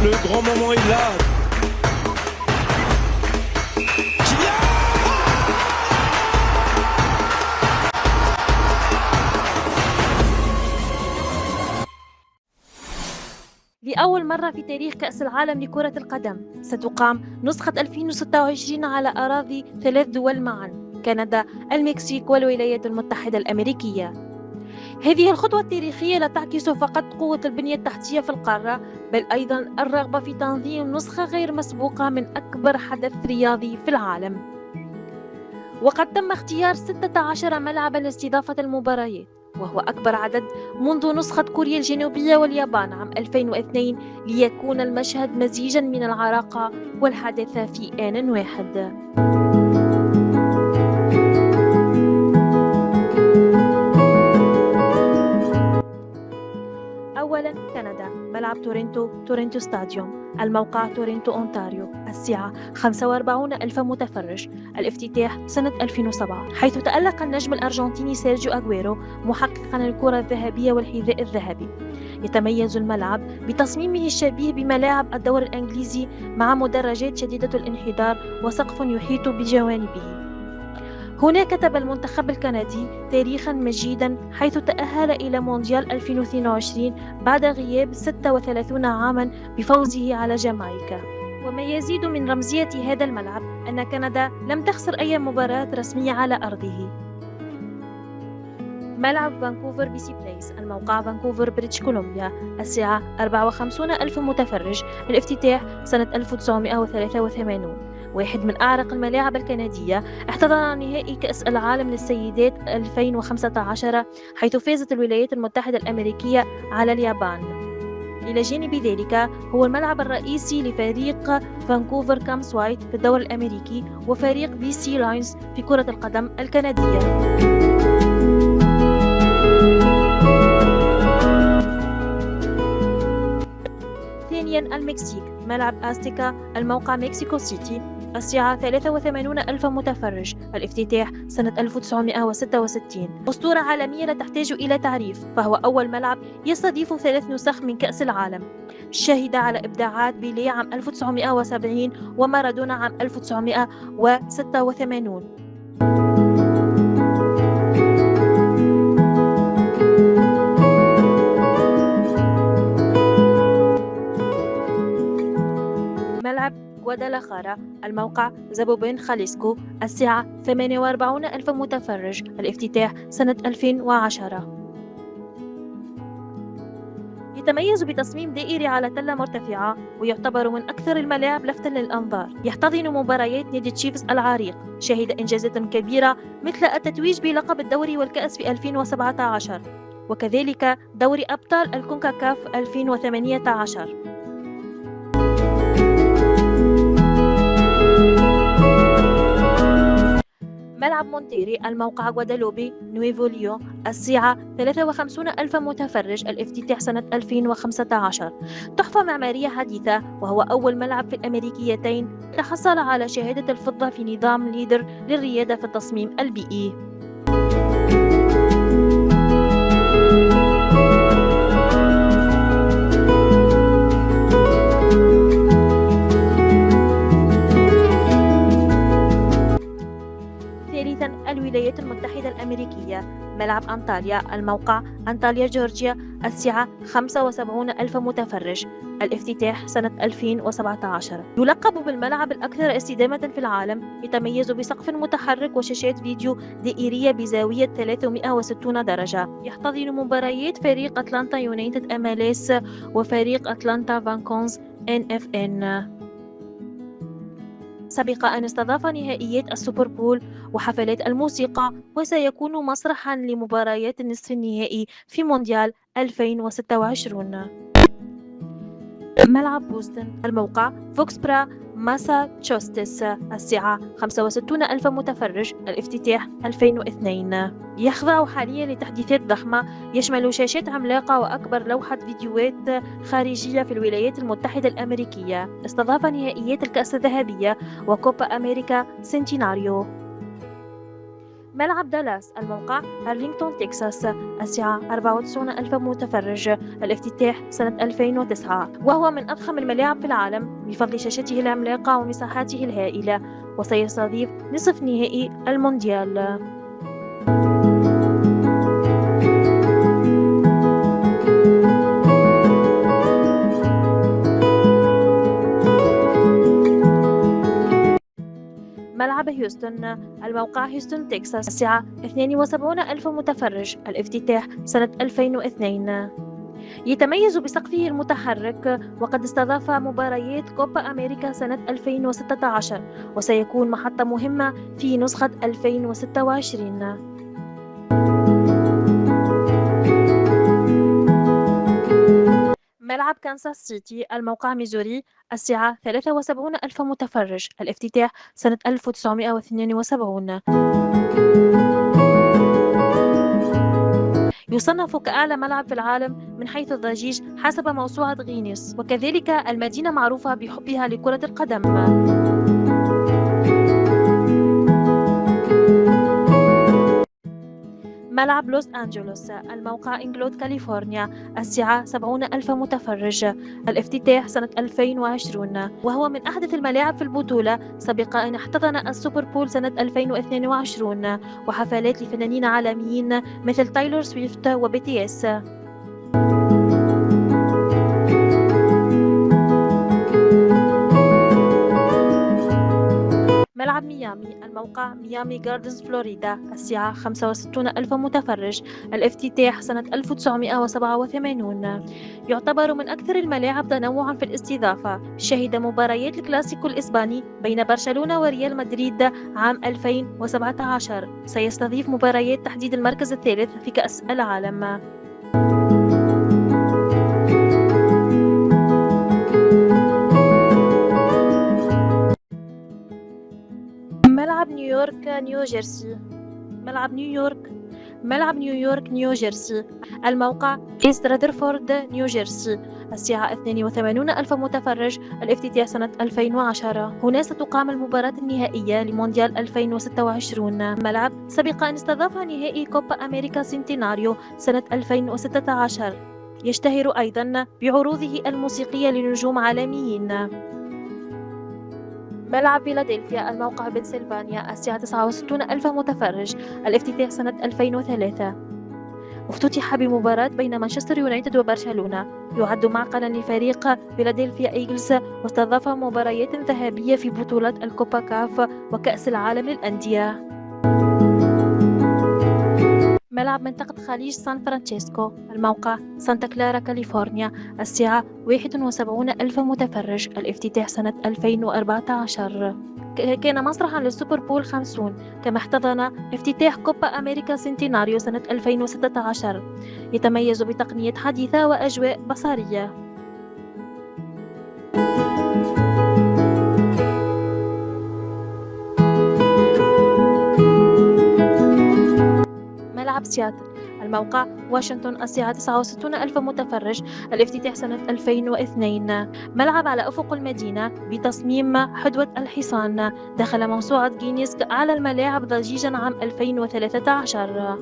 le grand moment est là. لأول مرة في تاريخ كأس العالم لكرة القدم ستقام نسخة 2026 على أراضي 3 دول معا: كندا، المكسيك والولايات المتحدة الأمريكية. هذه الخطوة التاريخية لا تعكس فقط قوة البنية التحتية في القارة، بل أيضا الرغبة في تنظيم نسخة غير مسبوقة من أكبر حدث رياضي في العالم. وقد تم اختيار 16 ملعبا لاستضافة المباريات، وهو أكبر عدد منذ نسخة كوريا الجنوبية واليابان عام 2002، ليكون المشهد مزيجا من العراقة والحداثة في آن واحد. أولا كندا، ملعب تورنتو ستاديوم، الموقع تورنتو أونتاريو، السعة 45,000 متفرج، الافتتاح سنة 2007، حيث تألق النجم الأرجنتيني سيرجيو أغويرو محققا الكرة الذهبية والحذاء الذهبي. يتميز الملعب بتصميمه الشبيه بملاعب الدور الإنجليزي مع مدرجات شديدة الانحدار وسقف يحيط بجوانبه. هنا كتب المنتخب الكندي تاريخا مجيدا، حيث تأهل إلى مونديال 2022 بعد غياب 36 عاما بفوزه على جامايكا. وما يزيد من رمزية هذا الملعب أن كندا لم تخسر أي مباراة رسمية على أرضه. ملعب فانكوفر بي سي بليس، الموقع فانكوفر بريتش كولومبيا، السعة 54,000 متفرج، الافتتاح سنة 1983، واحد من أعرق الملاعب الكندية. احتضن نهائي كأس العالم للسيدات 2015 حيث فازت الولايات المتحدة الأمريكية على اليابان. إلى جانب ذلك هو الملعب الرئيسي لفريق فانكوفر كامس وايت في الدوري الأمريكي وفريق بي سي لاينز في كرة القدم الكندية. ثانيا المكسيك، ملعب أستيكا، الموقع مكسيكو سيتي، السعة 83,000 متفرج، الافتتاح سنة 1966. أسطورة عالمية لا تحتاج إلى تعريف، فهو أول ملعب يستضيف 3 نسخ من كأس العالم. شهد على إبداعات بيليه عام 1970 ومارادونا عام 1986. ملعب غوادالاخارا، الموقع زابوبين خاليسكو، السعة 48,000 متفرج، الافتتاح سنة 2010. يتميز بتصميم دائري على تلة مرتفعة، ويعتبر من أكثر الملاعب لفتاً للأنظار. يحتضن مباريات نادي تشيفز العريق، شهد إنجازات كبيرة مثل التتويج بلقب الدوري والكأس في 2017، وكذلك دوري أبطال الكونكاكاف 2018. ملعب مونتيري، الموقع غوادالوبي نويفو ليون، السعة 53,000 متفرج، الافتتاح سنة 2015. تحفة معمارية حديثة، وهو أول ملعب في الأمريكيتين تحصل على شهادة الفضة في نظام ليدر للريادة في التصميم البيئي. ثالثاً الولايات المتحدة الأمريكية، ملعب أنطاليا، الموقع أنطاليا جورجيا، السعة 75,000 متفرج، الافتتاح سنة 2017. يلقب بالملعب الأكثر استدامة في العالم، يتميز بسقف متحرك وشاشات فيديو دائرية بزاوية 360 درجة. يحتضن مباريات فريق أتلانتا يونايتد MLS وفريق أتلانتا فالكونز NFL. سبق أن استضاف نهائيات السوبر بول وحفلات الموسيقى، وسيكون مسرحاً لمباريات النصف النهائي في مونديال 2026. ملعب بوسطن، الموقع فوكسبرا ماساتشوستس، السعة 65,000 متفرج، الافتتاح 2002. يخضع حاليا لتحديثات ضخمة، يشمل شاشات عملاقة وأكبر لوحة فيديوهات خارجية في الولايات المتحدة الأمريكية. استضاف نهائيات الكأس الذهبية وكوبا أمريكا سنتيناريو. ملعب دالاس الموقع أرلينغتون تكساس، السعة 94 ألف متفرج، الافتتاح سنة 2009، وهو من أضخم الملاعب في العالم بفضل شاشته العملاقة ومساحاته الهائلة، وسيستضيف نصف نهائي المونديال. ملعب هيوستن الموقع هيوستن تكساس، السعة 72 ألف متفرج، الافتتاح سنة 2002. يتميز بسقفه المتحرك، وقد استضاف مباريات كوبا أمريكا سنة 2016، وسيكون محطة مهمة في نسخة 2026. ملعب كانساس سيتي الموقع ميزوري، السعة 73 ألف متفرج، الافتتاح سنة 1972. يصنف كأعلى ملعب في العالم من حيث الضجيج حسب موسوعة غينيس، وكذلك المدينة معروفة بحبها لكرة القدم. ملعب لوس أنجلوس الموقع إنجلود كاليفورنيا، السعة 70 ألف متفرج، الافتتاح سنة 2020، وهو من أحدث الملاعب في البطولة، سبق أن احتضن السوبر بول سنة 2022 وحفلات لفنانين عالميين مثل تايلور سويفت وبي تي اس. ملعب ميامي الموقع ميامي جاردنز فلوريدا، السعة 65 ألف متفرج، الافتتاح سنة 1987. يعتبر من أكثر الملاعب تنوعا في الاستضافة، شهد مباريات الكلاسيكو الإسباني بين برشلونة وريال مدريد عام 2017. سيستضيف مباريات تحديد المركز الثالث في كأس العالم. ملعب نيويورك نيوجيرسي ملعب نيويورك ملعب نيويورك نيوجيرسي الموقع إيست رادرفورد نيوجيرسي، السعة 82 ألف متفرج، الافتتاح سنة 2010. هنا ستقام المباراة النهائية لمونديال 2026. ملعب سبق أن استضاف نهائي كوبا أمريكا سنتيناريو سنة 2016. يشتهر أيضا بعروضه الموسيقية لنجوم عالميين. ملعب فيلادلفيا الموقع بنسلفانيا، السعة 69 ألف متفرج، الافتتاح سنة 2003. افتتح بمباراة بين مانشستر يونايتد وبرشلونة. يعد معقلا لفريق فيلادلفيا إيجلز، واستضاف مباريات ذهبية في بطولات الكوبا كاف وكأس العالم للأندية. ملعب منطقة خليج سان فرانسيسكو الموقع سانتا كلارا كاليفورنيا، السعة 71 ألف متفرج، الافتتاح سنة 2014. كان مسرحا للسوبر بول 50، كما احتضن افتتاح كوبا أمريكا سنتيناريو سنة 2016. يتميز بتقنية حديثة وأجواء بصرية. ملعب سياتل الموقع واشنطن، السعة 69 ألف متفرج، الافتتاح سنة 2002. ملعب على أفق المدينة بتصميم حدوة الحصان، دخل موسوعة غينيس كأعلى الملاعب ضجيجا عام 2013.